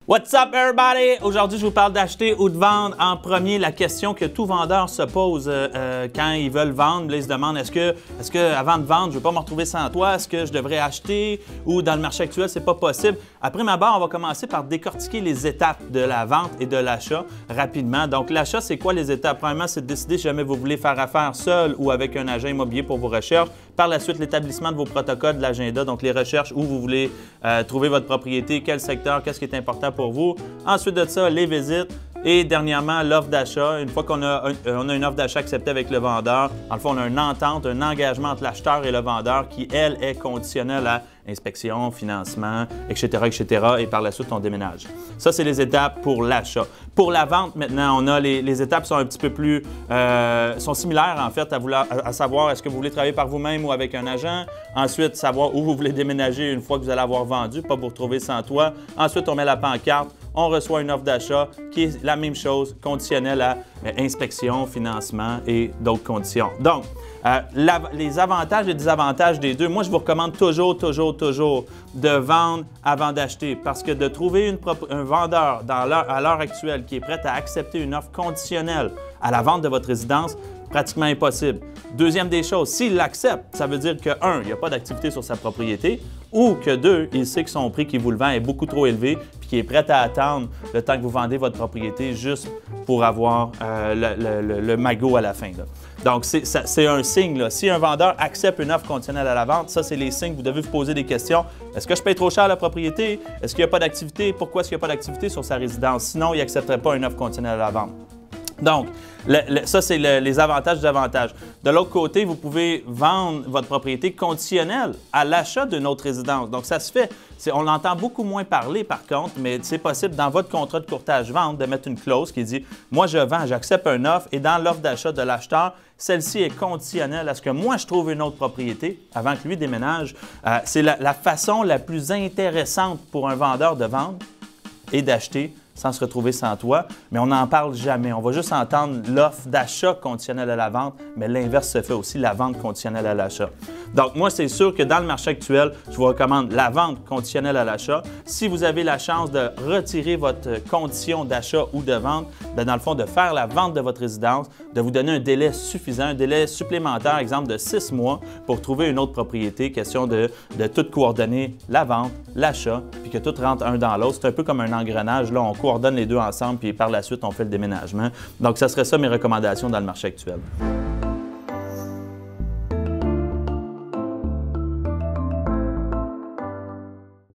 What's up everybody? Aujourd'hui, je vous parle d'acheter ou de vendre. En premier, la question que tout vendeur se pose quand ils veulent vendre. Là, ils se demandent, est-ce que avant de vendre, je ne veux pas me retrouver sans toi? Est-ce que je devrais acheter ou dans le marché actuel, c'est pas possible? Après ma barre, on va commencer par décortiquer les étapes de la vente et de l'achat rapidement. Donc, l'achat, c'est quoi les étapes? Premièrement, c'est de décider si jamais vous voulez faire affaire seul ou avec un agent immobilier pour vos recherches. Par la suite, l'établissement de vos protocoles de l'agenda, donc les recherches où vous voulez trouver votre propriété, quel secteur, qu'est-ce qui est important pour vous. Ensuite de ça, les visites. Et dernièrement, l'offre d'achat. Une fois qu'on a une offre d'achat acceptée avec le vendeur, dans le fond, on a une entente, un engagement entre l'acheteur et le vendeur qui, elle, est conditionnelle à inspection, financement, etc., etc. Et par la suite, on déménage. Ça, c'est les étapes pour l'achat. Pour la vente, maintenant, on a les étapes sont un petit peu plus... sont similaires, en fait, à savoir est-ce que vous voulez travailler par vous-même ou avec un agent. Ensuite, savoir où vous voulez déménager une fois que vous allez avoir vendu, pas vous retrouver sans toit. Ensuite, on met la pancarte. On reçoit une offre d'achat qui est la même chose, conditionnelle à inspection, financement et d'autres conditions. Donc, les avantages et désavantages des deux, moi, je vous recommande toujours de vendre avant d'acheter parce que de trouver un vendeur à l'heure actuelle qui est prêt à accepter une offre conditionnelle à la vente de votre résidence, pratiquement impossible. Deuxième des choses, s'il l'accepte, ça veut dire que, un, il n'y a pas d'activité sur sa propriété ou que, deux, il sait que son prix qu'il vous le vend est beaucoup trop élevé puis qu'il est prêt à attendre le temps que vous vendez votre propriété juste pour avoir le magot à la fin. Là. Donc, c'est un signe. Là. Si un vendeur accepte une offre conditionnelle à la vente, ça, c'est les signes. Vous devez vous poser des questions. Est-ce que je paye trop cher la propriété? Est-ce qu'il n'y a pas d'activité? Pourquoi est-ce qu'il n'y a pas d'activité sur sa résidence? Sinon, il n'accepterait pas une offre conditionnelle à la vente. Donc, ça, c'est les avantages et désavantages. De l'autre côté, vous pouvez vendre votre propriété conditionnelle à l'achat d'une autre résidence. Donc, ça se fait. On entend beaucoup moins parler, par contre, mais c'est possible dans votre contrat de courtage-vente de mettre une clause qui dit « Moi, je vends, j'accepte une offre et dans l'offre d'achat de l'acheteur, celle-ci est conditionnelle à ce que moi, je trouve une autre propriété avant que lui déménage. » C'est la façon la plus intéressante pour un vendeur de vendre et d'acheter sans se retrouver sans toit, mais on n'en parle jamais. On va juste entendre l'offre d'achat conditionnelle à la vente, mais l'inverse se fait aussi, la vente conditionnelle à l'achat. Donc, moi, c'est sûr que dans le marché actuel, je vous recommande la vente conditionnelle à l'achat. Si vous avez la chance de retirer votre condition d'achat ou de vente, bien, dans le fond, de faire la vente de votre résidence, de vous donner un délai suffisant, un délai supplémentaire, exemple de 6 mois, pour trouver une autre propriété, question de tout coordonner, la vente, l'achat, puis que tout rentre un dans l'autre. C'est un peu comme un engrenage. Là, on coordonne les deux ensemble, puis par la suite, on fait le déménagement. Donc, ça serait ça mes recommandations dans le marché actuel.